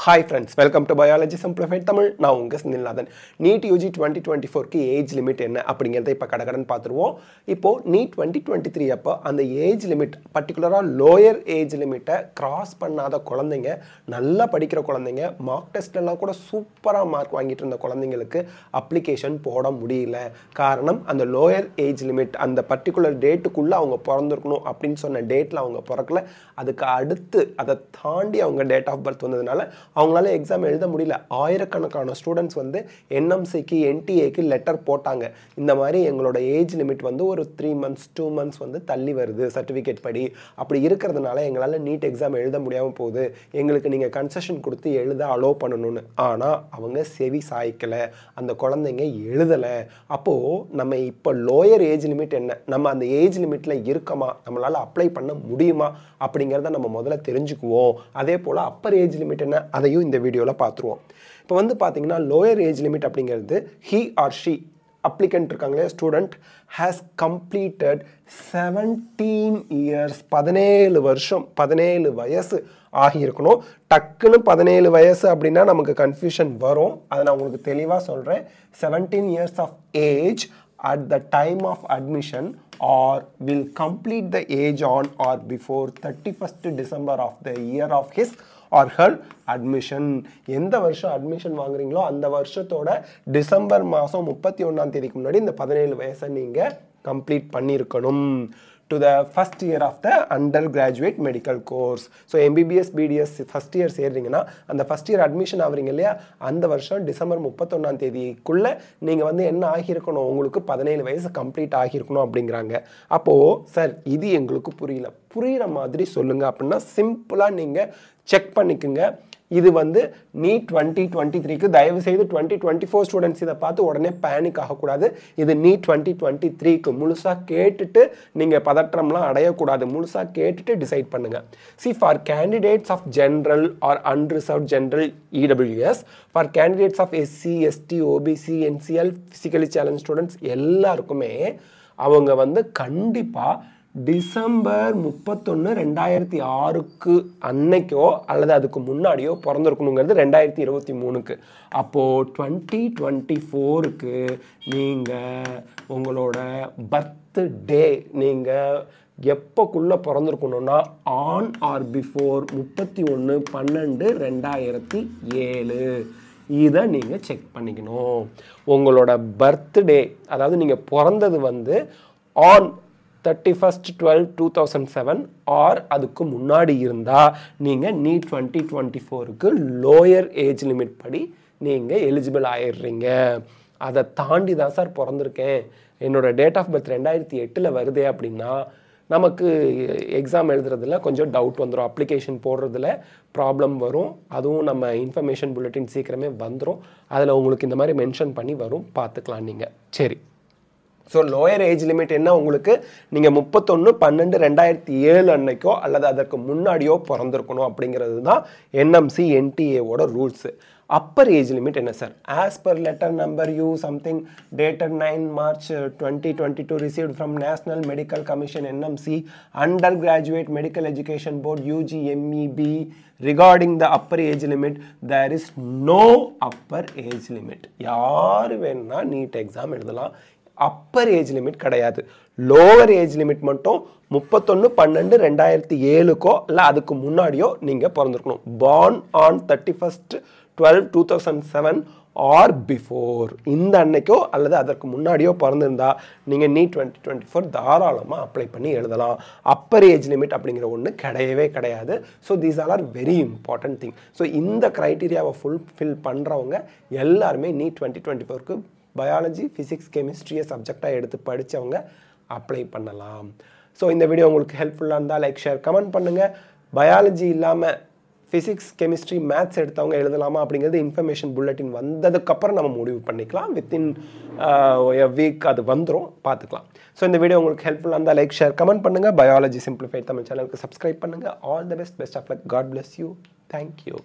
Hi friends, welcome to Biology Simplified Tamil. நான் உங்க Senthilnathan. NEET UG 2024 க்கு ஏஜ் லிமிட் என்ன அப்படிங்கறதை இப்ப கடகடன் பாத்துருவோம். இப்போ NEET 2023 அப்ப அந்த ஏஜ் லிமிட் பர்టిక్యులரா லோயர் ஏஜ் லிமிட்டை கிராஸ் பண்ணாத குழந்தைங்க, நல்லா படிக்கிற குழந்தைங்க, மார்க் டெஸ்ட்ல எல்லாம் கூட சூப்பரா மார்க் வாங்கிட்டு இருந்த குழந்தைங்களுக்கு அப்ளிகேஷன் போட முடியல. காரணம் அந்த லோயர் ஏஜ் லிமிட் அந்த பர்టిక్యులர் டேட்டுக்குள்ள அவங்க பிறந்திருக்கணும் அப்படின்னு சொன்ன டேட்ல அவங்க பிறக்கல. அதுக்கு அடுத்து அதை தாண்டி அவங்க டேட் ஆஃப் பர்த் வந்ததுனால அவங்களால எக்ஸாம் எழுத முடியல. ஆயிரக்கணக்கான ஸ்டூடெண்ட்ஸ் வந்து என்எம்சிக்கு என்டிஏக்கு லெட்டர் போட்டாங்க. இந்த மாதிரி எங்களோட ஏஜ் லிமிட் வந்து ஒரு 3 months 2 months வந்து தள்ளி வருது சர்டிஃபிகேட் படி. அப்படி இருக்கிறதுனால எங்களால் நீட் எக்ஸாம் எழுத முடியாமல் போகுது, எங்களுக்கு நீங்கள் கன்செஷன் கொடுத்து எழுத அலோவ் பண்ணணும்னு. ஆனால் அவங்க செவி சாய்க்கலை, அந்த குழந்தைங்க எழுதலை. அப்போது நம்ம இப்போ லோயர் ஏஜ் லிமிட் என்ன, நம்ம அந்த ஏஜ் லிமிட்டில் இருக்கமா, நம்மளால் அப்ளை பண்ண முடியுமா அப்படிங்கிறத நம்ம முதல்ல தெரிஞ்சுக்குவோம். அதே போல் அப்பர் ஏஜ் லிமிட் என்ன அதையும் இந்த வீடியோவில் பார்த்துருவோம். இப்போ வந்து பார்த்தீங்கன்னா லோயர் ஏஜ் லிமிட் அப்படிங்கிறது he or she அப்ளிகண்ட் இருக்காங்களே ஸ்டூடெண்ட் has completed 17 years 17 வருஷம் 17 வயசு ஆகியிருக்கணும். டக்குன்னு 17 வயசு அப்படின்னா நமக்கு கன்ஃபியூஷன் வரும். அதை நான் உங்களுக்கு தெளிவாக சொல்கிறேன். 17 years of age at the time of admission or will complete the age on or before 31st December of the year of his or her admission. எந்த வருஷம் அட்மிஷன் வாங்குறீங்களோ அந்த வருஷத்தோட டிசம்பர் மாதம் 31ஆம் தேதிக்கு முன்னாடி இந்த 17 வயசை நீங்கள் கம்ப்ளீட் பண்ணியிருக்கணும். to the first year of the undergraduate medical course. So MBBS BDS first year சேர்றீங்கன்னா அந்த first year admission ஆவறீங்க இல்லையா, அந்த வருஷம் டிசம்பர் 31ஆம் தேதிக்குள்ள நீங்கள் வந்து என்ன ஆகியிருக்கணும், உங்களுக்கு 17 வயசு கம்ப்ளீட் ஆகியிருக்கணும் அப்படிங்கிறாங்க. அப்போது சார் இது எங்களுக்கு புரிகிற மாதிரி சொல்லுங்க அப்படின்னா சிம்பிளாக நீங்கள் செக் பண்ணிக்கோங்க. இது வந்து நீட் 2023க்கு தயவு செய்து 2024 ஸ்டூடெண்ட்ஸ் இதை பார்த்து உடனே பேனிக் ஆகக்கூடாது. இது நீட் 2023க்கு முழுசாக கேட்டுட்டு நீங்கள் பதற்றம்லாம் அடையக்கூடாது. முழுசாக கேட்டுட்டு டிசைட் பண்ணுங்கள். See, for candidates of general or unreserved general EWS, for candidates of SC, ST, OBC, NCL, physically challenged students எல்லாருக்குமே அவங்க வந்து கண்டிப்பாக டிசம்பர் 31 2006க்கு அன்னைக்கோ அல்லது அதுக்கு முன்னாடியோ பிறந்திருக்கணுங்கிறது 2023க்கு. அப்போது 2024க்கு நீங்கள் உங்களோட பர்த்டே நீங்கள் எப்போக்குள்ளே பிறந்திருக்கணும்னா ஆன் ஆர் பிஃபோர் 31/12/2007 இதை நீங்கள் செக் பண்ணிக்கணும். உங்களோட பர்த்டே அதாவது நீங்கள் பிறந்தது வந்து ஆன் 31st 12/2007 ஆர் அதுக்கு முன்னாடி இருந்தால் நீங்கள் நீட் 2024க்கு லோயர் ஏஜ் லிமிட் படி நீங்கள் எலிஜிபிள் ஆயிடுறீங்க. அதை தாண்டி தான் சார் பிறந்திருக்கேன், என்னோடய டேட் ஆஃப் பர்த் 2008 வருதே அப்படின்னா நமக்கு எக்ஸாம் எழுதுறதுல கொஞ்சம் டவுட் வந்துடும், அப்ளிகேஷன் போடுறதுல ப்ராப்ளம் வரும். அதுவும் நம்ம இன்ஃபர்மேஷன் புல்லட்டின் சீக்கிரமே வந்துடும், அதில் உங்களுக்கு இந்த மாதிரி மென்ஷன் பண்ணி வரும், பார்த்துக்கலாம் நீங்கள். சரி, ஸோ லோயர் ஏஜ் லிமிட் என்ன, உங்களுக்கு நீங்கள் 31/12/2007 அன்னைக்கோ அல்லது அதற்கு முன்னாடியோ பிறந்திருக்கணும் அப்படிங்கிறது தான் என்எம்சி என்டிஏவோட ரூல்ஸு. அப்பர் ஏஜ் லிமிட் என்ன sir, as per letter number you something dated 9 March 2022 received from National Medical Commission NMC Undergraduate Medical Education Board UGMEB regarding the upper age limit, there is no upper age limit. யார் வேணா NEET exam எழுதலாம், Appar age limit கிடையாது. Lower age limit மட்டும் 31/12/2007க்கோ இல்லை அதுக்கு முன்னாடியோ நீங்கள் பிறந்திருக்கணும். born on 31st 12/2007 or before இந்த அன்னைக்கோ அல்லது அதற்கு முன்னாடியோ பிறந்திருந்தா நீங்கள் நீட் 2024 தாராளமாக அப்ளை பண்ணி எழுதலாம். அப்பர் ஏஜ் லிமிட் அப்படிங்கிற ஒன்று கிடையவே கிடையாது. So these are very important thing. So இந்த க்ரைட்டீரியாவை ஃபுல்ஃபில் பண்ணுறவங்க எல்லாருமே நீட் 2024க்கு பயாலஜி, ஃபிசிக்ஸ், கெமிஸ்ட்ரியை சப்ஜெக்டாக எடுத்து படித்தவங்க அப்ளை பண்ணலாம். ஸோ இந்த வீடியோ உங்களுக்கு ஹெல்ப்ஃபுல்லாக இருந்தால் லைக், ஷேர், கமெண்ட் பண்ணுங்கள். பயாலஜி இல்லாமல் ஃபிசிக்ஸ், கெமிஸ்ட்ரி, மேத்ஸ் எடுத்தவங்க எழுதலாமா அப்படிங்கிறது இன்ஃபர்மேஷன் புல்லட்டின் வந்ததுக்கப்புறம் நம்ம முடிவு பண்ணிக்கலாம். வித்தின் எ வீக் அது வந்துடும், பார்த்துக்கலாம். ஸோ இந்த வீடியோ உங்களுக்கு ஹெல்ப்ஃபுல்லாக இருந்தால் லைக், ஷேர், கமெண்ட் பண்ணுங்கள். பயாலஜி சிம்பிளிஃபைட் தமிழ் சேனலுக்கு சப்ஸ்கிரைப் பண்ணுங்கள். All the best of luck. God bless you. Thank you.